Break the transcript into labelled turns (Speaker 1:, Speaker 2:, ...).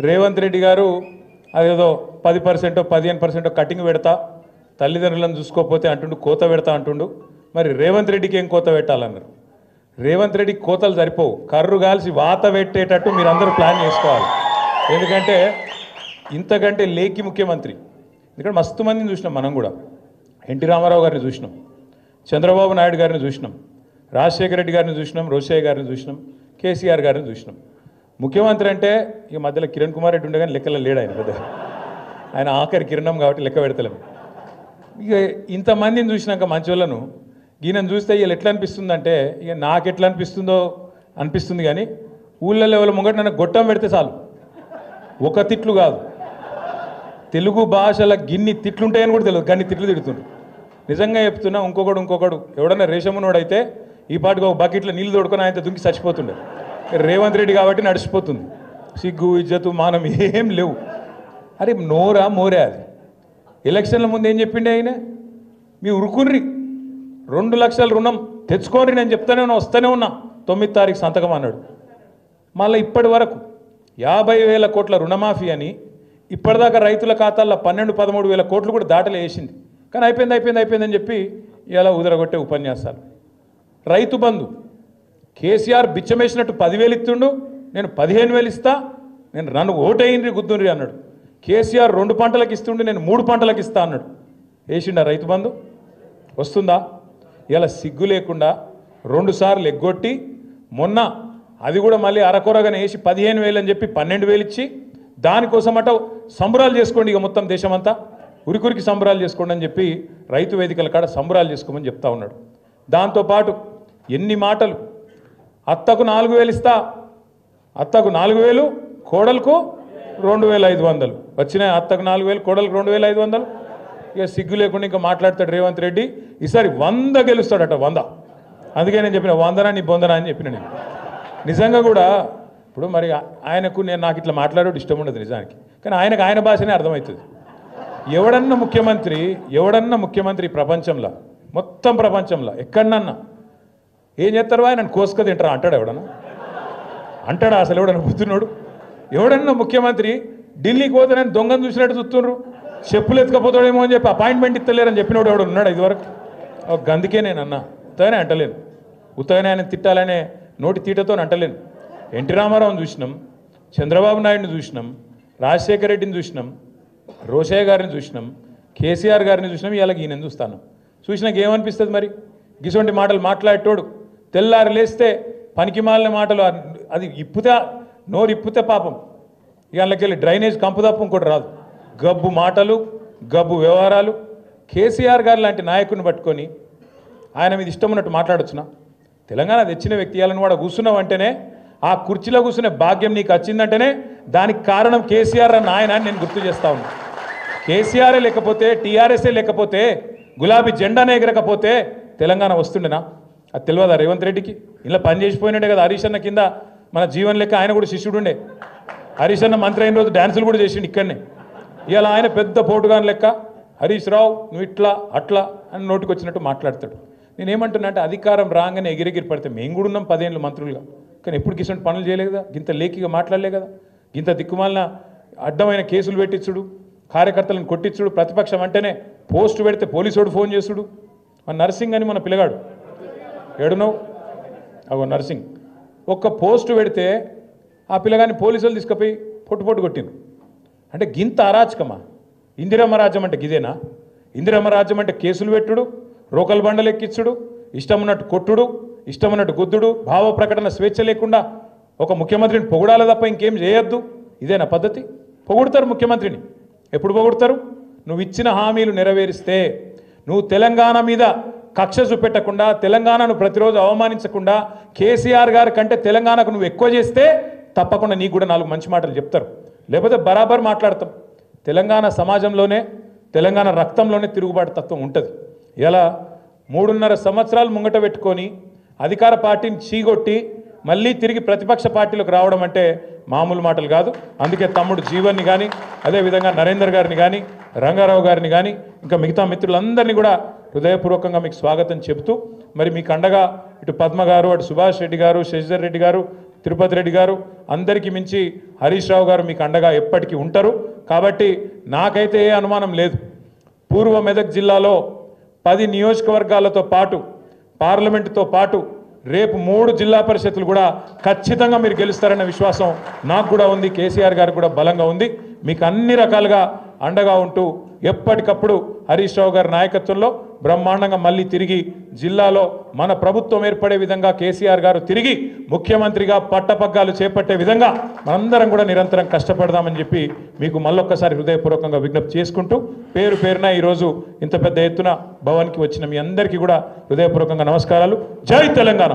Speaker 1: రేవంత్ రెడ్డి గారు అదేదో 10% 15% కటింగ్ పెడతా తల్లిదండ్రులను చూసుకోకపోతే అంటుండు కోత పెడతా అంటుండు. మరి రేవంత్ రెడ్డికి ఏం కోత పెట్టాలన్నారు? రేవంత్ రెడ్డికి కోతలు సరిపోవు, కర్రు కాల్చి వాత పెట్టేటట్టు మీరందరూ ప్లాన్ చేసుకోవాలి. ఎందుకంటే ఇంతకంటే లేకి ముఖ్యమంత్రి, ఎందుకంటే మస్తు మందిని చూసినాం మనం కూడా. ఎన్టీ రామారావు గారిని చూసినాం, చంద్రబాబు నాయుడు గారిని చూసినాం, రాజశేఖర రెడ్డి గారిని చూసినాం, రోషయ్య గారిని చూసినాం, కేసీఆర్ గారిని చూసినాం. ముఖ్యమంత్రి అంటే ఈ మధ్యలో కిరణ్ కుమార్ రెడ్డి ఉండే కానీ లెక్కలో లేడు ఆయన పెద్ద, ఆయన ఆఖరి కిరణం కాబట్టి లెక్క పెడతలేము. ఇక ఇంతమందిని చూసినాక మంచోళ్ళను ఈయనను చూస్తే వీళ్ళు ఎట్లా అనిపిస్తుందంటే ఇక నాకు ఎట్లా అనిపిస్తుందో అనిపిస్తుంది. కానీ ఊళ్ళో లెవెల్ ముంగట నన్ను గొట్టం పెడితే చాలు, ఒక తిట్లు కాదు, తెలుగు భాషల గిన్ని తిట్లుంటాయని కూడా తెలియదు, గన్ని తిట్లు తిడుతుండ్రు. నిజంగా చెప్తున్నా, ఇంకొకడు ఎవడన్నా రేషమునోడైతే ఈ పాటికి ఒక బకెట్లో నీళ్ళు తోడుకొని ఆయనతో దుంకి చచ్చిపోతుండే. రేవంత్ రెడ్డి కాబట్టి నడిచిపోతుంది. సిగ్గు ఇజ్జతు మానం ఏం లేవు. అరే నోరా మోరే అది. ఎలక్షన్ల ముందు ఏం చెప్పిండే ఆయన? మీ ఉరుకుర్రి 2 లక్షల రుణం తెచ్చుకోండి, నేను చెప్తానే ఉన్నా, వస్తూనే ఉన్నా, 9వ తారీఖు సంతకం అన్నాడు. మళ్ళీ ఇప్పటి వరకు 50,000 కోట్ల రుణమాఫీ అని ఇప్పటిదాకా రైతుల ఖాతాల్లో 12-13 వేల కోట్లు కూడా దాటలు వేసింది. కానీ అయిపోయిందని చెప్పి ఇలా ఉదరగొట్టే ఉపన్యాసాలు. రైతు బంధు కేసీఆర్ బిచ్చమేసినట్టు 10,000 ఇస్తుండు, నేను 15,000 ఇస్తా, నేను నన్ను ఓటేయండి గుద్దుండ్రి అన్నాడు. కేసీఆర్ 2 పంటలకు ఇస్తుండే, నేను 3 పంటలకు ఇస్తా అన్నాడు. వేసిండా రైతు బంధు? వస్తుందా? ఇలా సిగ్గు లేకుండా 2 సార్లు ఎగ్గొట్టి మొన్న అది కూడా మళ్ళీ అరకొరగానే వేసి 15,000 అని చెప్పి 12,000 ఇచ్చి దానికోసం అట సంబరాలు చేసుకోండి, ఇక మొత్తం దేశమంతా ఉరికి సంబరాలు చేసుకోండి అని చెప్పి రైతు వేదికల కాడ సంబరాలు చేసుకోమని చెప్తా ఉన్నాడు. దాంతోపాటు ఎన్ని మాటలు, అత్తకు 4,000 ఇస్తా, అత్తకు 4,000, కోడలకు 2,500 వచ్చినాయి. అత్తకు 4,000, కోడలకు 2,500. ఇక సిగ్గు లేకుండా ఇంకా మాట్లాడతాడు రేవంత్ రెడ్డి. ఈసారి 100 గెలుస్తాడట, 100. అందుకే నేను చెప్పిన 100 నీ బొందనా అని చెప్పిన. నేను నిజంగా కూడా ఇప్పుడు మరి ఆయనకు నాకు ఇట్లా మాట్లాడేది ఇష్టం ఉండదు నిజానికి, కానీ ఆయనకు ఆయన భాషనే అర్థమవుతుంది. ఎవడన్నా ముఖ్యమంత్రి ప్రపంచంలో, మొత్తం ప్రపంచంలో ఎక్కడన్నా ఏం చేస్తారు? ఆయన కోసుక తింటారా అంటాడు? అంటాడా అసలు? ఎవడన్నా బుద్ధున్నాడు? ఎవడన్నా ముఖ్యమంత్రి ఢిల్లీకి పోతే నేను దొంగను చూసినట్టు చూస్తుండ్రు, చెప్పులు ఎత్తుకపోతాడేమో అని చెప్పి అపాయింట్మెంట్ ఇస్తలేరని చెప్పినోడు ఎవడు ఉన్నాడు ఇదివరకు? గందుకే నేను అన్నా, ఉత్తగానే అంటలేను, ఉత్తగానే ఆయన తిట్టాలనే నోటి తీటతో అంటలేను. ఎన్టీ రామారావుని చూసినాం, చంద్రబాబు నాయుడిని చూసినాం, రాజశేఖర రెడ్డిని చూసినాం, రోషయ్య గారిని చూసినాం, కేసీఆర్ గారిని చూసినాం, ఇలాగ ఈయన చూస్తాను. చూసినాక ఏమనిపిస్తుంది మరి? గిసొంటి మాటలు మాట్లాడేటోడు తెల్లారి లేస్తే పనికి మాలిన మాటలు, అది నోరు ఇప్పితే పాపం ఇళ్ళకెళ్ళి డ్రైనేజ్ కంపు తప్ప ఇంకోటి రాదు. గబ్బు మాటలు, గబ్బు వ్యవహారాలు. కేసీఆర్ గారు లాంటి నాయకుని పట్టుకొని ఆయన మీద ఇష్టం ఉన్నట్టు మాట్లాడొచ్చునా? తెలంగాణ తెచ్చిన వ్యక్తి వాళ్ళని కూడా కూర్చున్నావు అంటేనే, ఆ కుర్చీలో కూర్చునే భాగ్యం నీకు వచ్చిందంటేనే దానికి కారణం కేసీఆర్ అన్న ఆయన అని నేను గుర్తు చేస్తా ఉన్నా. కేసీఆరే లేకపోతే, టీఆర్ఎస్ఏ లేకపోతే, గులాబీ జెండానే ఎగరకపోతే తెలంగాణ వస్తుండేనా? అది తెలియదా రేవంత్ రెడ్డికి? ఇలా పని చేసిపోయినట్టే కదా హరీష్ అన్న కింద మన జీవన్ లెక్క ఆయన కూడా శిష్యుడు ఉండే. హరీష్ అన్న మంత్రి అయిన రోజు డ్యాన్సులు కూడా చేసిండు ఇక్కడనే. ఇవాళ ఆయన పెద్ద పోటుగాని లెక్క హరీష్ రావు నువ్వు ఇట్లా అట్లా అని నోటికి వచ్చినట్టు మాట్లాడతాడు. నేనేమంటున్నా అంటే అధికారం రాగానే ఎగిరెగిరి పడితే మేము కూడా ఉన్నాం 10 ఏళ్ళు మంత్రులుగా, కానీ ఎప్పుడు కిసంటి పనులు చేయలేదు కదా, గింత లేఖిగా మాట్లాడలే కదా, గింత దిక్కుమాలిన అడ్డమైన కేసులు పెట్టించుడు, కార్యకర్తలను కొట్టించుడు, ప్రతిపక్షం అంటేనే పోస్టు పెడితే పోలీసుడు ఫోన్ చేసుడు. మన నర్సింగ్ అని మన పిల్లగాడు ఏడునో అగో నర్సింగ్ ఒక్క పోస్టు పెడితే ఆ పిల్లగాని పోలీసులు తీసుకుపోయి పొట్టు కొట్టిండు. అంటే గింత అరాచకమా? ఇందిరమ్మ రాజ్యం అంటే గిదేనా? ఇందిరమ్మ రాజ్యం అంటే కేసులు పెట్టుడు, రోకల్ బండలు ఎక్కించుడు, ఇష్టం ఉన్నట్టు కొట్టుడు, ఇష్టం ఉన్నట్టు గుద్దుడు, భావ ప్రకటన స్వేచ్ఛ లేకుండా ఒక ముఖ్యమంత్రిని పొగడాలి తప్ప ఇంకేం చేయొద్దు. ఇదేనా పద్ధతి? పొగుడతారు ముఖ్యమంత్రిని. ఎప్పుడు పొగుడతారు? నువ్వు ఇచ్చిన హామీలు నెరవేరిస్తే, నువ్వు తెలంగాణ మీద కక్ష చూపెట్టకుండా, తెలంగాణను ప్రతిరోజు అవమానించకుండా, కేసీఆర్ గారి కంటే తెలంగాణకు నువ్వు ఎక్కువ చేస్తే తప్పకుండా నీకు కూడా 4 మంచి మాటలు చెప్తారు. లేకపోతే బరాబర్ మాట్లాడతాం. తెలంగాణ సమాజంలోనే, తెలంగాణ రక్తంలోనే తిరుగుబాటు తత్వం ఉంటుంది. ఇలా 3.5 సంవత్సరాలు ముంగట పెట్టుకొని అధికార పార్టీని చీగొట్టి మళ్ళీ తిరిగి ప్రతిపక్ష పార్టీలోకి రావడం అంటే మామూలు మాటలు కాదు. అందుకే తమ్ముడు జీవన్ని కానీ, అదేవిధంగా నరేందర్ గారిని కానీ, రంగారావు గారిని కానీ, ఇంకా మిగతా మిత్రులందరినీ కూడా హృదయపూర్వకంగా మీకు స్వాగతం చెబుతూ, మరి మీకు అండగా ఇటు పద్మ గారు, అటు సుభాష్ రెడ్డి గారు, శశిధర్ రెడ్డి గారు, తిరుపతి రెడ్డి గారు, అందరికీ మించి హరీష్ రావు గారు మీకు అండగా ఎప్పటికీ ఉంటారు. కాబట్టి నాకైతే ఏ అనుమానం లేదు. పూర్వ మెదక్ జిల్లాలో 10 నియోజకవర్గాలతో పాటు పార్లమెంటుతో పాటు రేపు 3 జిల్లా పరిషత్తులు కూడా ఖచ్చితంగా మీరు గెలుస్తారన్న విశ్వాసం నాకు కూడా ఉంది. కేసీఆర్ గారికి కూడా బలంగా ఉంది. మీకు అన్ని రకాలుగా అండగా ఉంటూ ఎప్పటికప్పుడు హరీష్ రావు గారి నాయకత్వంలో బ్రహ్మాండంగా మళ్ళీ తిరిగి జిల్లాలో మన ప్రభుత్వం ఏర్పడే విధంగా కేసీఆర్ గారు తిరిగి ముఖ్యమంత్రిగా పట్టపగ్గాలు చేపట్టే విధంగా మనందరం కూడా నిరంతరం కష్టపడదామని చెప్పి మీకు మళ్ళొక్కసారి హృదయపూర్వకంగా విజ్ఞప్తి చేసుకుంటూ పేరు పేరున ఈరోజు ఇంత పెద్ద ఎత్తున భవన్కి వచ్చిన మీ అందరికీ కూడా హృదయపూర్వకంగా నమస్కారాలు. జై తెలంగాణ.